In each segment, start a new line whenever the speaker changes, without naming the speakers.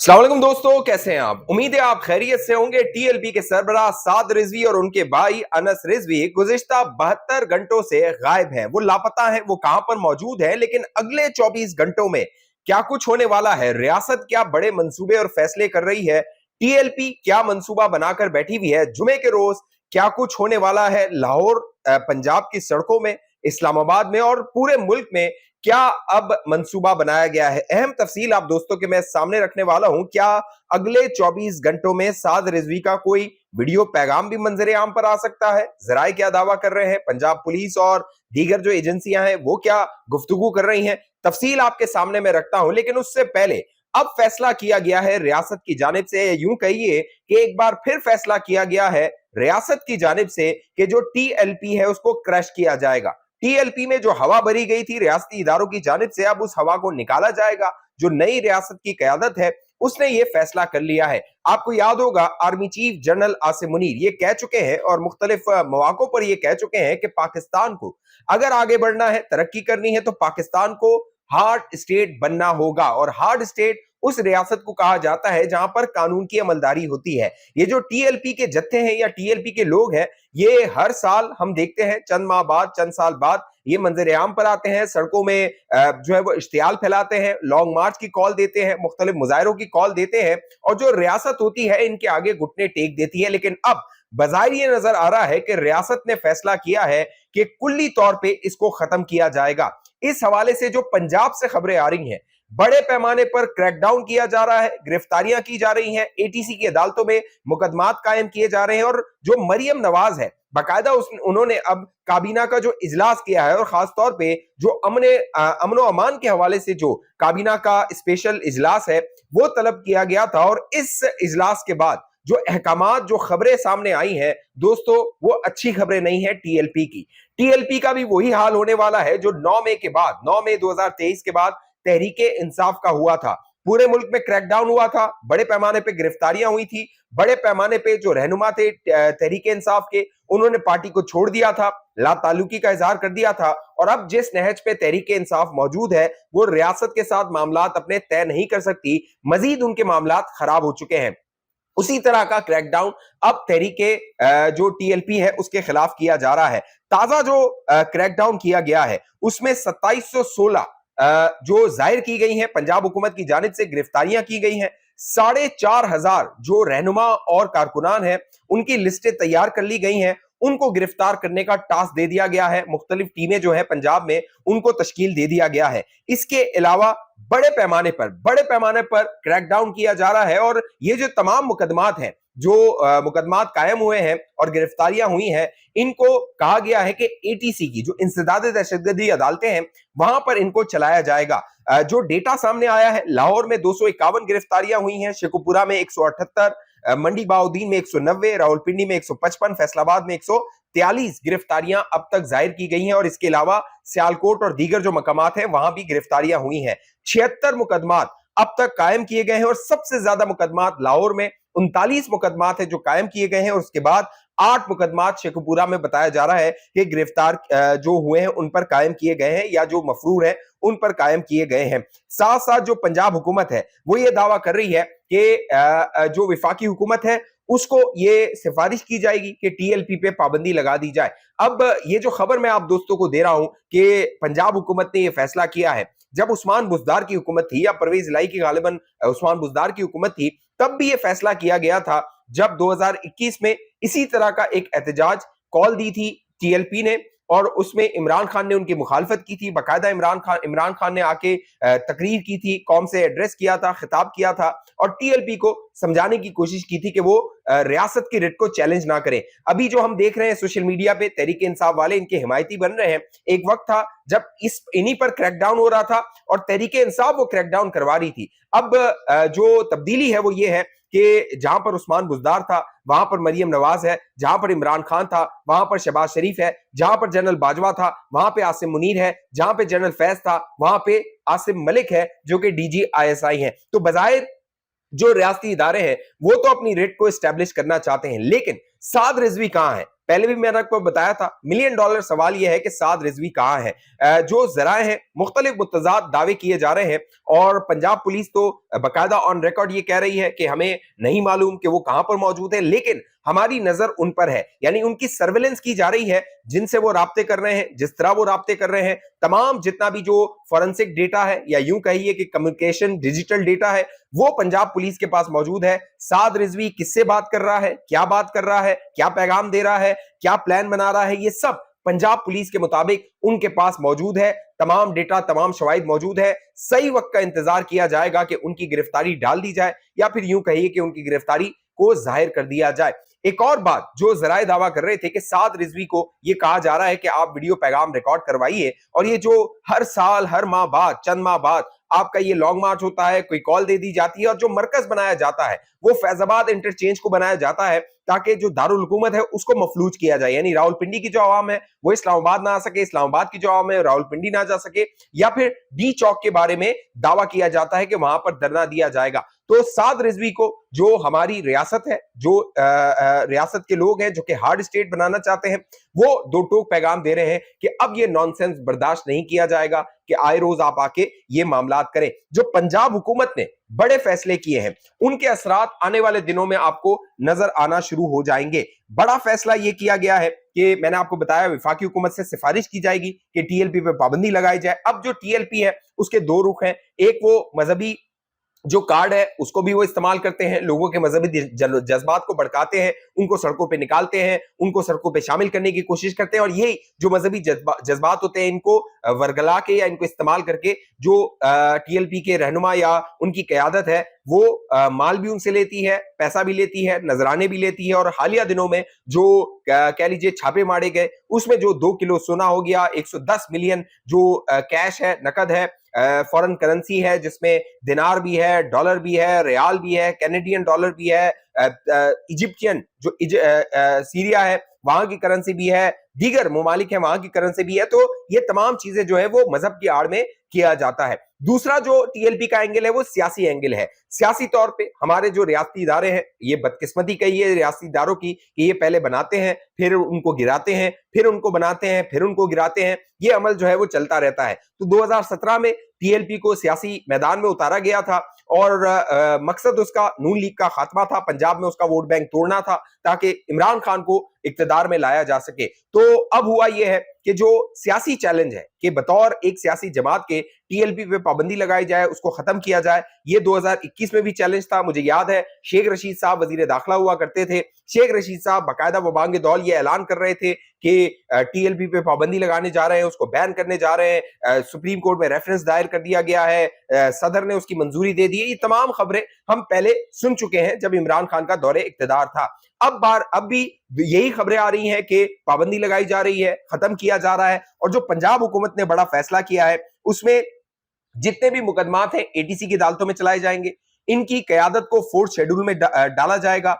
अस्सलाम वालेकुम दोस्तों, कैसे हैं आप? उम्मीद है आप खैरियत से होंगे। टीएलपी के सरबराह साद रिजवी और उनके भाई अनस रिजवी गुज़िश्ता 72 घंटों से गायब हैं। वो लापता हैं, वो कहां पर मौजूद हैं, लेकिन अगले 24 घंटों में क्या कुछ होने वाला है? रियासत क्या बड़े मंसूबे और फैसले कर रही है? टीएलपी क्या मंसूबा बनाकर बैठी हुई है? जुमे के रोज क्या कुछ होने वाला है लाहौर पंजाब की सड़कों में, इस्लामाबाद में और पूरे मुल्क में? क्या अब मंसूबा बनाया गया है? अहम तफसील आप दोस्तों के मैं सामने रखने वाला हूं। क्या अगले 24 घंटों में साद रिजवी का कोई वीडियो पैगाम भी मंजरे आम पर आ सकता है? जराए क्या दावा कर रहे हैं? पंजाब पुलिस और दीगर जो एजेंसियां हैं वो क्या गुफ्तगू कर रही हैं? तफसील आपके सामने मैं रखता हूं, लेकिन उससे पहले अब फैसला किया गया है रियासत की जानिब से, यूं कहिए कि एक बार फिर फैसला किया गया है रियासत की जानिब से कि जो टीएलपी है उसको क्रश किया जाएगा। टीएलपी में जो हवा भरी गई थी रियासती इदारों की जानिब से, अब उस हवा को निकाला जाएगा। जो नई रियासत की कयादत है उसने ये फैसला कर लिया है। आपको याद होगा army chief general Asim Munir ये कह चुके हैं और मुख्तलिफ मौकों पर ये कह चुके हैं कि पाकिस्तान को अगर आगे बढ़ना है, तरक्की करनी है, तो पाकिस्तान को हार्ड स्टेट बनना होगा। और हार्ड स्टेट उस रियासत को कहा जाता है जहां पर कानून की अमलदारी होती है। ये जो टीएलपी के जत्थे हैं या टीएलपी के लोग हैं, ये हर साल हम देखते हैं चंद माह बाद, चंद साल बाद ये मंजर आम पर आते हैं, सड़कों में जो है वो इश्तियाल फैलाते हैं, लॉन्ग मार्च की कॉल देते हैं, मुख्तलिफ मुजाहरों की कॉल देते हैं और जो रियासत होती है इनके आगे घुटने टेक देती है। लेकिन अब बज़ाहिर ये नजर आ रहा है कि रियासत ने फैसला किया है कि कुल्ली तौर पर इसको खत्म किया जाएगा। इस हवाले से जो पंजाब से खबरें आ रही हैं, बड़े पैमाने पर क्रैकडाउन किया जा रहा है, गिरफ्तारियां की जा रही हैं, एटीसी की अदालतों में मुकदमात कायम किए जा रहे हैं। और जो मरियम नवाज है बाकायदा उन्होंने अब काबीना का जो इजलास किया है और खासतौर पे जो अमन अमान के हवाले से जो काबीना का स्पेशल इजलास है वो तलब किया गया था। और इस इजलास के बाद जो अहकामात, जो खबरें सामने आई हैं दोस्तों, वो अच्छी खबरें नहीं है टीएलपी की। टीएलपी का भी वही हाल होने वाला है जो 9 मई के बाद, 9 मई 2023 के बाद तहरीके इंसाफ का हुआ था। पूरे मुल्क में क्रैकडाउन हुआ था, बड़े पैमाने पे गिरफ्तारियां हुई थी, बड़े पैमाने पे जो रहनुमा थे तहरीके इंसाफ के, उन्होंने पार्टी को छोड़ दिया था, ला ताल्लुकी का इजहार कर दिया था। और अब जिस नहज पे तहरीके इंसाफ मौजूद है वो रियासत के साथ मामलात अपने तय नहीं कर सकती, मजीद उनके मामलात खराब हो चुके हैं। उसी तरह का क्रैकडाउन अब तहरीके जो टीएलपी है उसके खिलाफ किया जा रहा है। ताजा जो क्रैकडाउन किया गया है उसमें 2716 जो जाहिर की गई हैं, पंजाब हुकूमत की जानिब से गिरफ्तारियां की गई हैं। 4500 जो रहनुमा और कारकुनान हैं उनकी लिस्टें तैयार कर ली गई हैं, उनको गिरफ्तार करने का टास्क दे दिया गया है। मुख्तलिफ टीमें जो है पंजाब में उनको तश्कील दे दिया गया है। इसके अलावा बड़े पैमाने पर क्रैकडाउन किया जा रहा है और ये जो तमाम मुकदमात हैं, जो मुकदमात कायम हुए हैं और गिरफ्तारियां हुई हैं, इनको कहा गया है कि एटीसी की जो इंसदाद दहशतगर्दी अदालतें हैं वहां पर इनको चलाया जाएगा। जो डेटा सामने आया है, लाहौर में 251 गिरफ्तारियां हुई हैं, शेखुपुरा में 178, मंडी बाउद्दीन में 190, रावलपिंडी में 155, फैसलाबाद में 143 गिरफ्तारियां अब तक जाहिर की गई हैं। और इसके अलावा सियालकोट और दीगर जो मकामात हैं वहां भी गिरफ्तारियां हुई हैं। 76 मुकदमात अब तक कायम किए गए हैं और सबसे ज्यादा मुकदमात लाहौर में 39 मुकदमात है जो कायम किए गए हैं। और उसके बाद 8 मुकदमात शेखुपुरा में बताया जा रहा है कि गिरफ्तार जो हुए हैं उन पर कायम किए गए हैं या जो मफरूर है उन पर कायम किए गए हैं। साथ साथ जो पंजाब हुकूमत है वो ये दावा कर रही है कि जो विफाकी हुकूमत है उसको ये सिफारिश की जाएगी कि टीएलपी पे पाबंदी लगा दी जाए। अब ये जो खबर मैं आप दोस्तों को दे रहा हूं कि पंजाब हुकूमत ने ये फैसला किया है, जब उस्मान बुज़दार की हुकूमत थी या परवेज इलाही की गालिबन उस्मान बुज़दार की हुकूमत थी, तब भी ये फैसला किया गया था जब 2021 में इसी तरह का एक एहतजाज कॉल दी थी टीएलपी ने और उसमें इमरान खान ने उनकी मुखालफत की थी। बाकायदा इमरान खान ने आके तकरीर की थी, कौम से एड्रेस किया था, खिताब किया था और टीएलपी को समझाने की कोशिश की थी कि वो रियासत की रिट को चैलेंज ना करें। अभी जो हम देख रहे हैं सोशल मीडिया पे तहरीके इंसाफ वाले इनके हिमायती बन रहे हैं। एक वक्त था जब इन्हीं पर क्रैकडाउन हो रहा था और तहरीके इंसाफ वो क्रैकडाउन करवा रही थी। अब जो तब्दीली है वो ये है कि जहां पर उस्मान बुज़दार था वहां पर मरियम नवाज है, जहां पर इमरान खान था वहां पर शहबाज शरीफ है, जहां पर जनरल बाजवा था वहां पे आसिम मुनीर है, जहां पे जनरल फैज था वहां पे आसिम मलिक है जो कि डीजी आईएसआई हैं। तो बजाहिर जो रियासती इदारे हैं वो तो अपनी रेट को एस्टेब्लिश करना चाहते हैं, लेकिन साद रिजवी कहां है? पहले भी मैंने आपको बताया था। मिलियन डॉलर सवाल यह है कि साद रिजवी कहाँ है। जो जराए हैं मुख्तलिफ मुतज़ाद दावे किए जा रहे हैं और पंजाब पुलिस तो बाकायदा ऑन रिकॉर्ड ये कह रही है कि हमें नहीं मालूम कि वो कहां पर मौजूद है, लेकिन हमारी नजर उन पर है, यानी उनकी सर्वेलेंस की जा रही है, जिनसे वो राब्ते कर रहे हैं, जिस तरह वो राब्ते कर रहे हैं, तमाम जितना भी जो फॉरेंसिक डेटा है या यूं कहिए कि कम्युनिकेशन डिजिटल डेटा है, वो पंजाब पुलिस के पास मौजूद है। साद रिजवी किससे बात कर रहा है, क्या बात कर रहा है, क्या पैगाम दे रहा है, क्या प्लान बना रहा है, ये सब पंजाब पुलिस के मुताबिक उनके पास मौजूद है। तमाम डेटा, तमाम शवाहिद मौजूद है। सही वक्त का इंतजार किया जाएगा कि उनकी गिरफ्तारी डाल दी जाए या फिर यूं कहिए कि उनकी गिरफ्तारी को जाहिर कर दिया जाए। एक और बात जो जराए दावा कर रहे थे कि साद रिजवी को ये कहा जा रहा है कि आप वीडियो पैगाम रिकॉर्ड करवाइए, और ये जो हर साल, हर माह बाद, चंद माह बाद आपका ये लॉन्ग मार्च होता है, कोई कॉल दे दी जाती है और जो मरकज बनाया जाता है वो फैजाबाद इंटरचेंज को बनाया जाता है ताकि जो दारुल हुकूमत है उसको मफलूज किया जाए, यानी रावलपिंडी की जो आवाम है वो इस्लामाबाद ना आ सके, इस्लामाबाद की जो आवाम है रावलपिंडी ना जा सके, या फिर डी चौक के बारे में दावा किया जाता है कि वहां पर धरना दिया जाएगा। तो साद रिजवी को, जो हमारी रियासत है, जो रियासत के लोग हैं जो कि हार्ड स्टेट बनाना चाहते हैं, वो दो टोक पैगाम दे रहे हैं कि अब ये नॉनसेंस बर्दाश्त नहीं किया जाएगा कि आए रोज आप आके ये मामलात करें। जो पंजाब हुकूमत ने बड़े फैसले किए हैं उनके असरात आने वाले दिनों में आपको नजर आना शुरू हो जाएंगे। बड़ा फैसला ये किया गया है कि मैंने आपको बताया विफाकी हुकूमत से सिफारिश की जाएगी कि टीएलपी पे पाबंदी लगाई जाए। अब जो टीएलपी है उसके दो रुख हैं, एक वो मजहबी जो कार्ड है उसको भी वो इस्तेमाल करते हैं, लोगों के मजहबी जज्बात को भड़काते हैं, उनको सड़कों पे निकालते हैं, उनको सड़कों पे शामिल करने की कोशिश करते हैं, और यही जो मजहबी जज्बात होते हैं इनको वर्गला के या इनको इस्तेमाल करके जो टीएलपी के रहनुमा या उनकी क़यादत है वो माल भी उनसे लेती है, पैसा भी लेती है, नजराने भी लेती है। और हालिया दिनों में जो कह लीजिए छापे मारे गए उसमें जो 2 किलो सोना हो गया, 110 मिलियन जो कैश है, नकद है, फॉरेन करेंसी है जिसमें दिनार भी है, डॉलर भी है, रियाल भी है, कैनेडियन डॉलर भी है, इजिप्शियन जो सीरिया है वहां की करेंसी भी है, दीगर ममालिक है वहां की करेंसी भी है। तो ये तमाम चीजें जो है वो मजहब की आड़ में किया जाता है। दूसरा जो टीएलपी का एंगल है वो सियासी एंगल है। सियासी तौर पे हमारे जो रियासती इदारे हैं, ये बदकिस्मती कही है रियासती इदारों की कि ये पहले बनाते हैं फिर उनको गिराते हैं, फिर उनको बनाते हैं फिर उनको गिराते हैं, ये अमल जो है वो चलता रहता है। तो 2017 में टीएलपी को सियासी मैदान में उतारा गया था और मकसद उसका नून लीग का खात्मा था, पंजाब में उसका वोट बैंक तोड़ना था ताकि इमरान खान को इक्तदार में लाया जा सके। तो अब हुआ यह है कि जो सियासी चैलेंज है कि बतौर एक सियासी जमात के टीएलपी पे पाबंदी लगाई जाए, उसको खत्म किया जाए, ये 2021 में भी चैलेंज था। मुझे याद है शेख रशीद साहब वजीर दाखिला हुआ करते थे, शेख रशीद साहब बाकायदा वबांग दौल ये ऐलान कर रहे थे कि टीएलपी पे पाबंदी लगाने जा रहे हैं, उसको बैन करने जा रहे हैं, सुप्रीम कोर्ट में रेफरेंस दायर कर दिया गया है, सदर ने उसकी मंजूरी दे दी है। ये तमाम खबरें हम पहले सुन चुके हैं जब इमरान खान का दौरे इक्तदार था। अब भी यही खबरें आ रही हैं कि पाबंदी लगाई जा रही है, खत्म किया जा रहा है, और जो पंजाब हुकूमत ने बड़ा फैसला किया है उसमें जितने भी मुकदमात हैं एटीसी की अदालतों में चलाए जाएंगे, इनकी क़यादत को फोर्थ शेड्यूल में डाला जाएगा।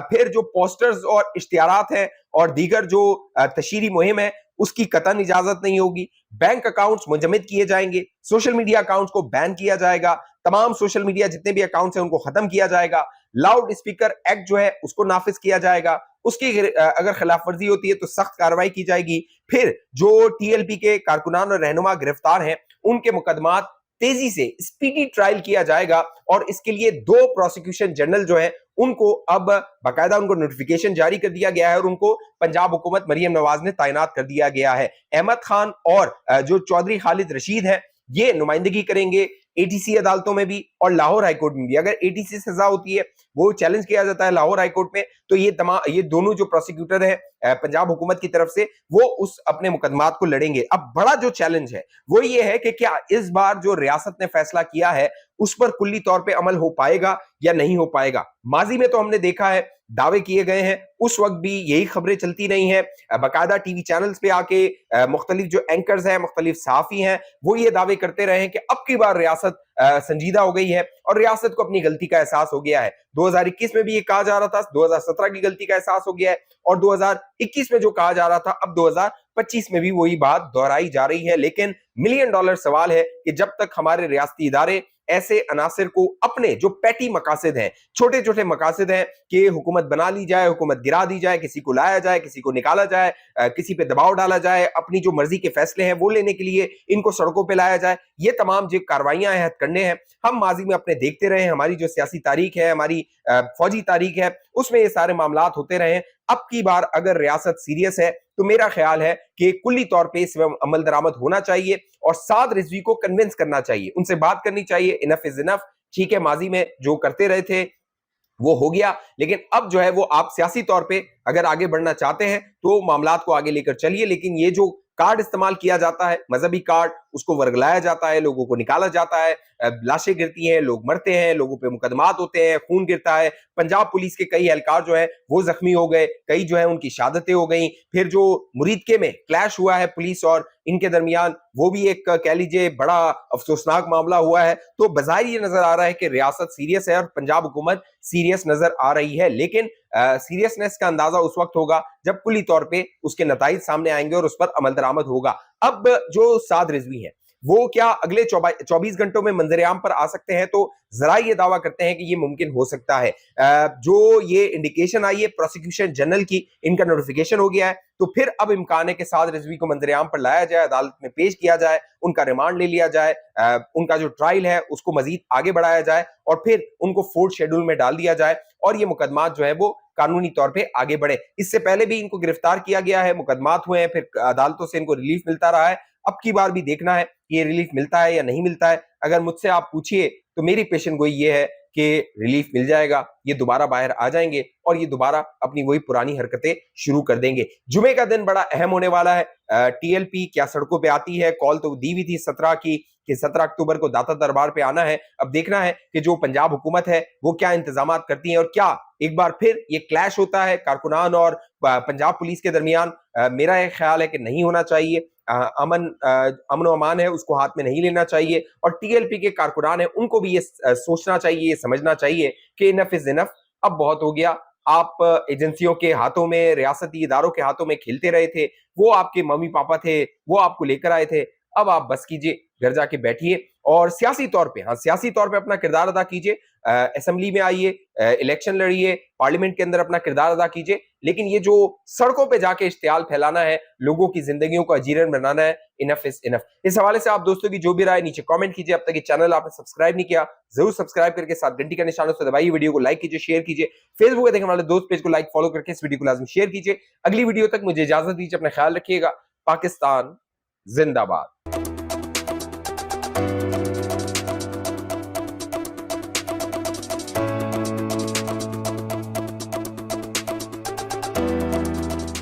फिर जो पोस्टर्स और इश्तिहारात हैं और दीगर जो तशहीरी मुहिम है उसकी कतई इजाजत नहीं होगी, बैंक अकाउंट्स मुंजमद किए जाएंगे, सोशल मीडिया अकाउंट्स को बैन किया जाएगा, तमाम सोशल मीडिया जितने भी अकाउंट्स हैं उनको खत्म किया जाएगा, लाउड स्पीकर एक्ट जो है उसको नाफिज किया जाएगा, उसकी अगर खिलाफ वर्जी होती है तो सख्त कार्रवाई की जाएगी। फिर जो टीएलपी के कारकुनान और रहनुमा गिरफ्तार हैं उनके मुकदमात तेजी से स्पीडी ट्रायल किया जाएगा, और इसके लिए 2 प्रोसिक्यूशन जनरल जो है उनको अब बाकायदा उनको नोटिफिकेशन जारी कर दिया गया है और उनको पंजाब हुकूमत मरियम नवाज ने तैनात कर दिया गया है। अहमद खान और जो चौधरी खालिद रशीद है ये नुमाइंदगी करेंगे एटीसी अदालतों में भी और लाहौर हाईकोर्ट में भी। अगर एटीसी सजा होती है वो चैलेंज किया जाता है लाहौर हाईकोर्ट में, तो ये दोनों जो प्रोसिक्यूटर है पंजाब हुकूमत की तरफ से वो उस अपने मुकदमात को लड़ेंगे। अब बड़ा जो चैलेंज है वो ये है कि क्या इस बार जो रियासत ने फैसला किया है उस पर कुल्ली तौर पे अमल हो पाएगा या नहीं हो पाएगा। माजी में तो हमने देखा है दावे किए गए हैं, उस वक्त भी यही खबरें चलती नहीं है, बाकायदा टीवी चैनल्स पे आके मुख्तलिफ जो एंकर्स हैं, मुख्तलिफ सहाफी हैं, वो ये दावे करते रहे हैं कि अब की बार रियासत संजीदा हो गई है और रियासत को अपनी गलती का एहसास हो गया है। 2021 में भी ये कहा जा रहा था, 2017 की गलती का एहसास हो गया है, और 2021 में जो कहा जा रहा था अब 2025 में भी वही बात दोहराई जा रही है। लेकिन $1 मिलियन सवाल है कि जब तक हमारे रियासती इदारे ऐसे अनासिर को अपने जो पैटी मकासद हैं, छोटे छोटे मकासद हैं कि हुकूमत बना ली जाए, हुकूमत गिरा दी जाए, किसी को लाया जाए, किसी को निकाला जाए, किसी पे दबाव डाला जाए, अपनी जो मर्जी के फैसले हैं वो लेने के लिए इनको सड़कों पे लाया जाए, ये तमाम जो कार्रवाइयां हैं, हथकंडे हैं, हम माजी में अपने देखते रहे हैं। हमारी जो सियासी तारीख है, हमारी फौजी तारीख है, उसमें ये सारे मामलात होते रहे हैं। अब की बार अगर रियासत सीरियस है तो मेरा ख्याल है कि कुल्ली तौर पे इस अमल दरामद होना चाहिए और साद रिजवी को कन्विंस करना चाहिए, उनसे बात करनी चाहिए। इनफ इज इनफ, ठीक है, माजी में जो करते रहे थे वो हो गया, लेकिन अब जो है वो आप सियासी तौर पे अगर आगे बढ़ना चाहते हैं तो मामलात को आगे लेकर चलिए। लेकिन ये जो कार्ड इस्तेमाल किया जाता है, मजहबी कार्ड, उसको वर्गलाया जाता है, लोगों को निकाला जाता है, लाशें गिरती हैं, लोग मरते हैं, लोगों पे मुकदमात होते हैं, खून गिरता है। पंजाब पुलिस के कई एहलकार जो है वो जख्मी हो गए, कई जो है उनकी शहादतें हो गई। फिर जो मुरीदके में क्लैश हुआ है पुलिस और इनके दरमियान, वो भी एक कह लीजिए बड़ा अफसोसनाक मामला हुआ है। तो बज़ाहिर ये नजर आ रहा है कि रियासत सीरियस है और पंजाब हुकूमत सीरियस नजर आ रही है, लेकिन सीरियसनेस का अंदाजा उस वक्त होगा जब कुल्ली तौर पे उसके नताइज सामने आएंगे और उस पर अमल दरामद होगा। अब जो साद रिजवी है वो क्या अगले 24 घंटों में मंजर-ए-आम पर आ सकते हैं? तो जरा ये दावा करते हैं कि ये मुमकिन हो सकता है। जो ये इंडिकेशन आई है प्रोसिक्यूशन जनरल की, इनका नोटिफिकेशन हो गया है, तो फिर अब इम्कान है कि साद रिजवी को मंजर-ए-आम पर लाया जाए, अदालत में पेश किया जाए, उनका रिमांड ले लिया जाए, उनका जो ट्रायल है उसको मजीद आगे बढ़ाया जाए और फिर उनको फोर्थ शेड्यूल में डाल दिया जाए और ये मुकदमात जो है वो कानूनी तौर पे आगे बढ़े। इससे पहले भी इनको गिरफ्तार किया गया है, मुकदमात हुए हैं, फिर अदालतों से इनको रिलीफ मिलता रहा है। अब की बार भी देखना है कि ये रिलीफ मिलता है या नहीं मिलता है। अगर मुझसे आप पूछिए तो मेरी पेशन गोई ये है कि रिलीफ मिल जाएगा, ये दोबारा बाहर आ जाएंगे और ये दोबारा अपनी वही पुरानी हरकतें शुरू कर देंगे। जुमे का दिन बड़ा अहम होने वाला है। टीएलपी क्या सड़कों पे आती है? कॉल तो दी हुई थी 17 की कि 17 अक्टूबर को दाता दरबार पे आना है। अब देखना है कि जो पंजाब हुकूमत है वो क्या इंतजामात करती है और क्या एक बार फिर ये क्लैश होता है कारकुनान और पंजाब पुलिस के दरमियान। मेरा एक ख्याल है कि नहीं होना चाहिए। अमन व अमान है उसको हाथ में नहीं लेना चाहिए और टीएलपी के कारकुनान है उनको भी ये सोचना चाहिए, ये समझना चाहिए कि इनफ इज इनफ, अब बहुत हो गया। आप एजेंसियों के हाथों में, रियासती इदारों के हाथों में खेलते रहे थे, वो आपके मम्मी पापा थे, वो आपको लेकर आए थे। अब आप बस कीजिए, घर जाके बैठिए और सियासी तौर पे, हाँ सियासी तौर पे अपना किरदार अदा कीजिए। असेंबली में आइए, इलेक्शन लड़िए, पार्लियामेंट के अंदर अपना किरदार अदा कीजिए, लेकिन ये जो सड़कों पे जाके इश्तियाल फैलाना है, लोगों की जिंदगियों को अजीरन बनाना है, इनफ इज इनफ। इस हवाले से आप दोस्तों की जो भी राय नीचे कमेंट कीजिए। अब तक ये चैनल आपने सब्सक्राइब नहीं किया, जरूर सब्सक्राइब करके साथ घंटी का निशान उस पर दबाइए, वीडियो को लाइक कीजिए, शेयर कीजिए, फेसबुक पे देखने वाले दोस्त पेज को लाइक फॉलो करके इस वीडियो को लाजमी शेयर कीजिए। अगली वीडियो तक मुझे इजाजत दीजिए, अपना ख्याल रखिएगा। पाकिस्तान जिंदाबाद।